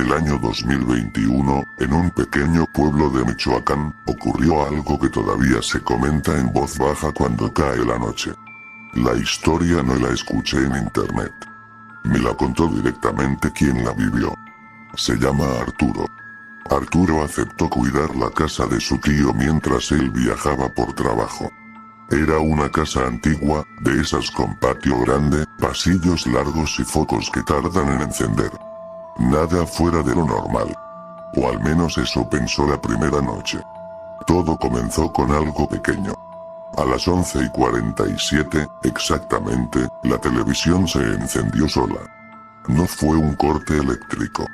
el año 2021, en un pequeño pueblo de Michoacán, ocurrió algo que todavía se comenta en voz baja cuando cae la noche. La historia no la escuché en internet. Me la contó directamente quien la vivió. Se llama Arturo. Arturo aceptó cuidar la casa de su tío mientras él viajaba por trabajo. Era una casa antigua, de esas con patio grande, pasillos largos y focos que tardan en encender. Nada fuera de lo normal. O al menos eso pensó la primera noche. Todo comenzó con algo pequeño. A las 11:47, exactamente, la televisión se encendió sola. No fue un corte eléctrico.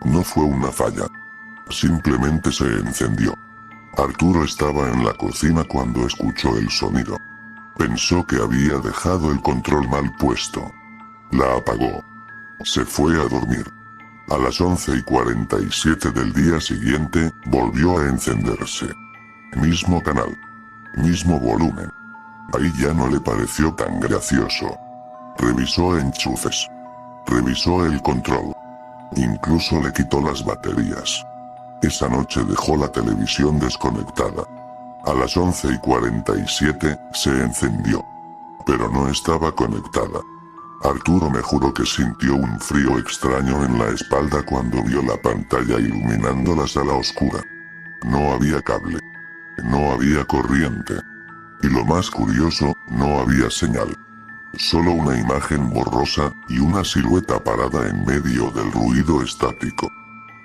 No fue una falla. Simplemente se encendió. Arturo estaba en la cocina cuando escuchó el sonido. Pensó que había dejado el control mal puesto. La apagó. Se fue a dormir. A las 11:47 del día siguiente, volvió a encenderse. Mismo canal. Mismo volumen. Ahí ya no le pareció tan gracioso. Revisó enchufes. Revisó el control. Incluso le quitó las baterías. Esa noche dejó la televisión desconectada. A las 11:47, se encendió. Pero no estaba conectada. Arturo me juró que sintió un frío extraño en la espalda cuando vio la pantalla iluminando la sala oscura. No había cable. No había corriente. Y lo más curioso, no había señal. Solo una imagen borrosa, y una silueta parada en medio del ruido estático.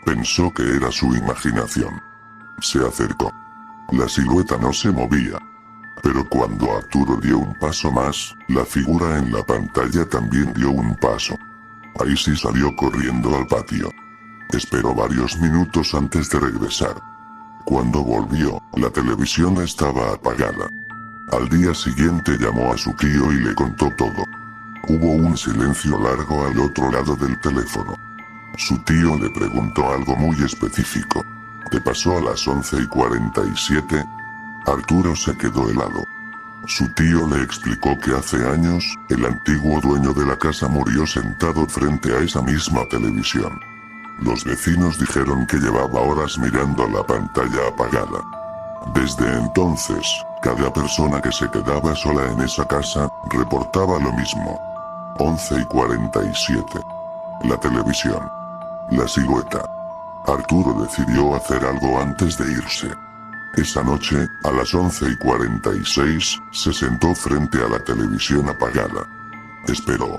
Pensó que era su imaginación. Se acercó. La silueta no se movía. Pero cuando Arturo dio un paso más, la figura en la pantalla también dio un paso. Ahí sí salió corriendo al patio. Esperó varios minutos antes de regresar. Cuando volvió, la televisión estaba apagada. Al día siguiente llamó a su tío y le contó todo. Hubo un silencio largo al otro lado del teléfono. Su tío le preguntó algo muy específico. ¿Qué pasó a las 11:47? Arturo se quedó helado. Su tío le explicó que hace años, el antiguo dueño de la casa murió sentado frente a esa misma televisión. Los vecinos dijeron que llevaba horas mirando la pantalla apagada. Desde entonces, cada persona que se quedaba sola en esa casa, reportaba lo mismo. 11:47. La televisión. La silueta. Arturo decidió hacer algo antes de irse. Esa noche, a las 11:46, se sentó frente a la televisión apagada. Esperó.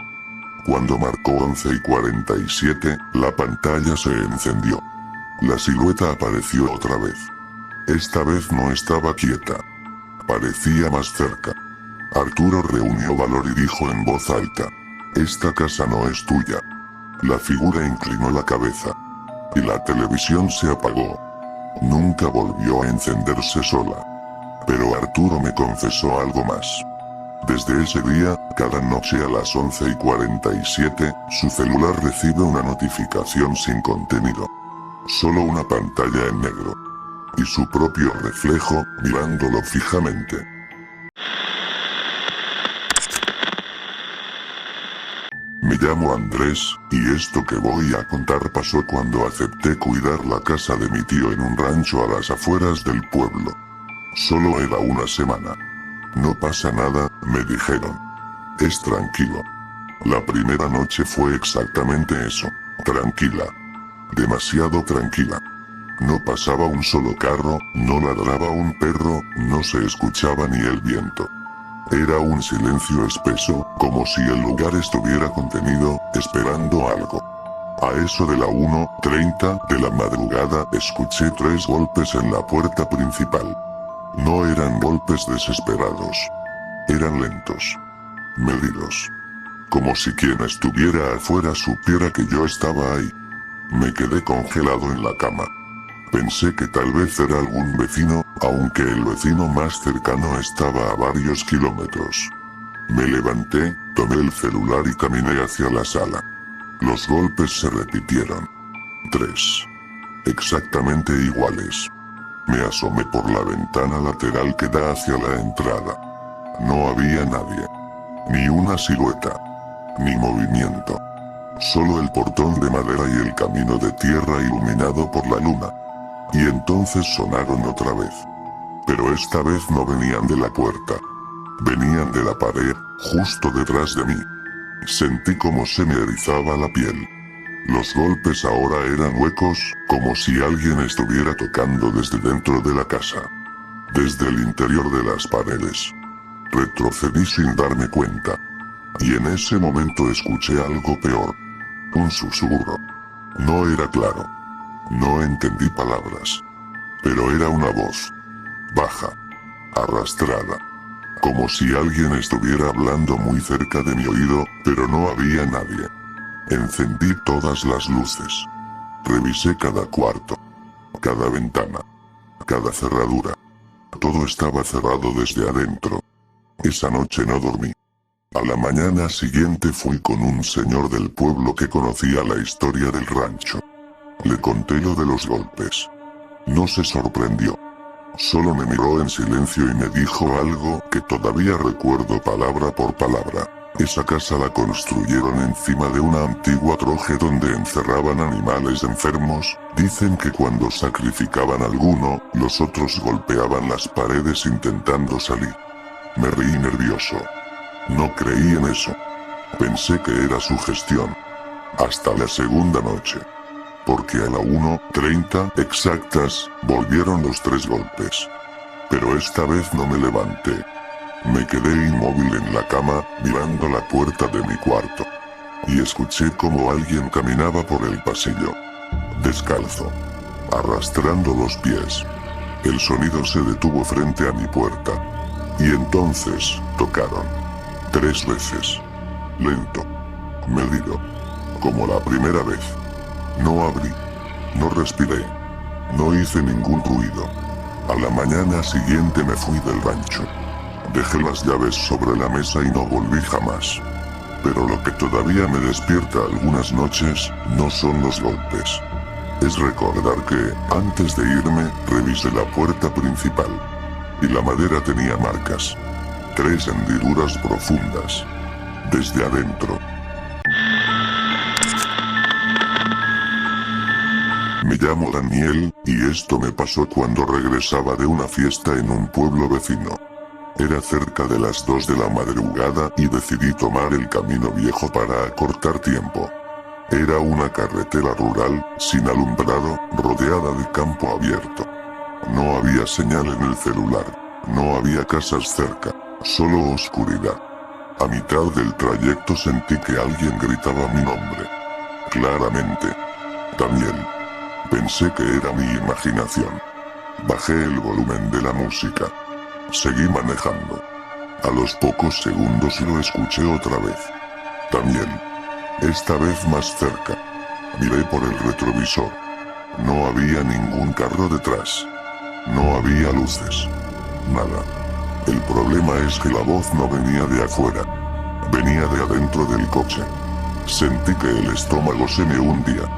Cuando marcó 11:47, la pantalla se encendió. La silueta apareció otra vez. Esta vez no estaba quieta. Parecía más cerca. Arturo reunió valor y dijo en voz alta: «Esta casa no es tuya». La figura inclinó la cabeza. Y la televisión se apagó. Nunca volvió a encenderse sola. Pero Arturo me confesó algo más. Desde ese día, cada noche a las 11:47, su celular recibe una notificación sin contenido. Solo una pantalla en negro. Y su propio reflejo, mirándolo fijamente. Me llamo Andrés, y esto que voy a contar pasó cuando acepté cuidar la casa de mi tío en un rancho a las afueras del pueblo. Solo era una semana. No pasa nada, me dijeron. Es tranquilo. La primera noche fue exactamente eso, tranquila. Demasiado tranquila. No pasaba un solo carro, no ladraba un perro, no se escuchaba ni el viento. Era un silencio espeso, como si el lugar estuviera contenido, esperando algo. A eso de la 1:30 de la madrugada escuché 3 golpes en la puerta principal. No eran golpes desesperados. Eran lentos. Medidos. Como si quien estuviera afuera supiera que yo estaba ahí. Me quedé congelado en la cama. Pensé que tal vez era algún vecino, aunque el vecino más cercano estaba a varios kilómetros. Me levanté, tomé el celular y caminé hacia la sala. Los golpes se repitieron. 3. Exactamente iguales. Me asomé por la ventana lateral que da hacia la entrada. No había nadie. Ni una silueta. Ni movimiento. Solo el portón de madera y el camino de tierra iluminado por la luna. Y entonces sonaron otra vez. Pero esta vez no venían de la puerta. Venían de la pared, justo detrás de mí. Sentí como se me erizaba la piel. Los golpes ahora eran huecos, como si alguien estuviera tocando desde dentro de la casa. Desde el interior de las paredes. Retrocedí sin darme cuenta. Y en ese momento escuché algo peor. Un susurro. No era claro. No entendí palabras. Pero era una voz. Baja. Arrastrada. Como si alguien estuviera hablando muy cerca de mi oído, pero no había nadie. Encendí todas las luces. Revisé cada cuarto. Cada ventana. Cada cerradura. Todo estaba cerrado desde adentro. Esa noche no dormí. A la mañana siguiente fui con un señor del pueblo que conocía la historia del rancho. Le conté lo de los golpes. No se sorprendió. Solo me miró en silencio y me dijo algo que todavía recuerdo palabra por palabra. Esa casa la construyeron encima de una antigua troje donde encerraban animales enfermos. Dicen que cuando sacrificaban a alguno, los otros golpeaban las paredes intentando salir. Me reí nervioso. No creí en eso. Pensé que era sugestión. Hasta la segunda noche. Porque a la 1:30 exactas, volvieron los 3 golpes. Pero esta vez no me levanté. Me quedé inmóvil en la cama, mirando la puerta de mi cuarto. Y escuché como alguien caminaba por el pasillo. Descalzo. Arrastrando los pies. El sonido se detuvo frente a mi puerta. Y entonces, tocaron. 3 veces. Lento. Medido. Como la primera vez. No abrí. No respiré. No hice ningún ruido. A la mañana siguiente me fui del rancho. Dejé las llaves sobre la mesa y no volví jamás. Pero lo que todavía me despierta algunas noches, no son los golpes. Es recordar que, antes de irme, revisé la puerta principal. Y la madera tenía marcas. 3 hendiduras profundas. Desde adentro. Me llamo Daniel, y esto me pasó cuando regresaba de una fiesta en un pueblo vecino. Era cerca de las 2 de la madrugada y decidí tomar el camino viejo para acortar tiempo. Era una carretera rural, sin alumbrado, rodeada de campo abierto. No había señal en el celular, no había casas cerca, solo oscuridad. A mitad del trayecto sentí que alguien gritaba mi nombre. Claramente. Daniel. Pensé que era mi imaginación. Bajé el volumen de la música. Seguí manejando. A los pocos segundos lo escuché otra vez. Daniel. Esta vez más cerca. Miré por el retrovisor. No había ningún carro detrás. No había luces. Nada. El problema es que la voz no venía de afuera. Venía de adentro del coche. Sentí que el estómago se me hundía.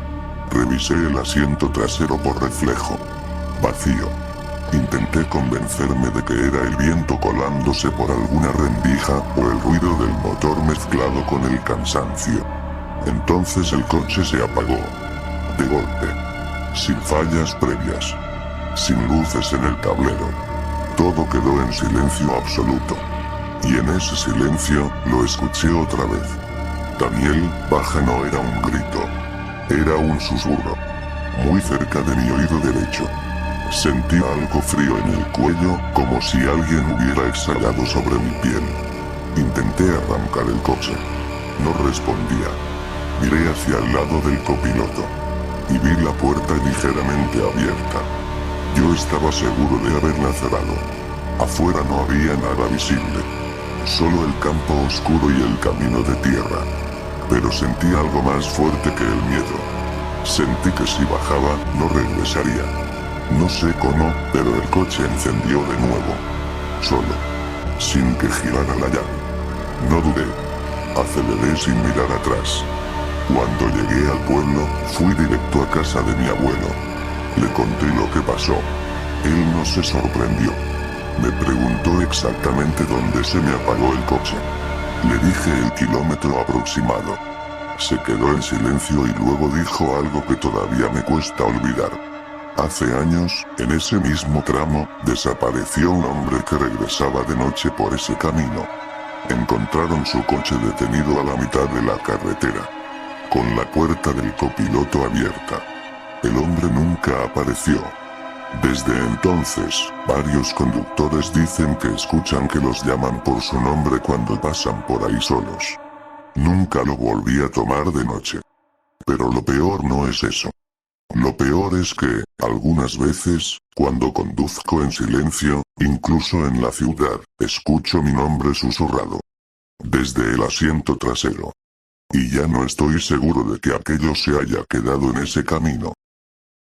Revisé el asiento trasero por reflejo. Vacío. Intenté convencerme de que era el viento colándose por alguna rendija o el ruido del motor mezclado con el cansancio. Entonces el coche se apagó. De golpe. Sin fallas previas. Sin luces en el tablero. Todo quedó en silencio absoluto. Y en ese silencio, lo escuché otra vez. Daniel, baja no era un grito. Era un susurro. Muy cerca de mi oído derecho. Sentí algo frío en el cuello, como si alguien hubiera exhalado sobre mi piel. Intenté arrancar el coche. No respondía. Miré hacia el lado del copiloto. Y vi la puerta ligeramente abierta. Yo estaba seguro de haberla cerrado. Afuera no había nada visible. Solo el campo oscuro y el camino de tierra. Pero sentí algo más fuerte que el miedo. Sentí que si bajaba, no regresaría. No sé cómo, pero el coche encendió de nuevo. Solo. Sin que girara la llave. No dudé. Aceleré sin mirar atrás. Cuando llegué al pueblo, fui directo a casa de mi abuelo. Le conté lo que pasó. Él no se sorprendió. Me preguntó exactamente dónde se me apagó el coche. Le dije el kilómetro aproximado. Se quedó en silencio y luego dijo algo que todavía me cuesta olvidar. Hace años, en ese mismo tramo, desapareció un hombre que regresaba de noche por ese camino. Encontraron su coche detenido a la mitad de la carretera, con la puerta del copiloto abierta. El hombre nunca apareció. Desde entonces, varios conductores dicen que escuchan que los llaman por su nombre cuando pasan por ahí solos. Nunca lo volví a tomar de noche. Pero lo peor no es eso. Lo peor es que, algunas veces, cuando conduzco en silencio, incluso en la ciudad, escucho mi nombre susurrado. Desde el asiento trasero. Y ya no estoy seguro de que aquello se haya quedado en ese camino.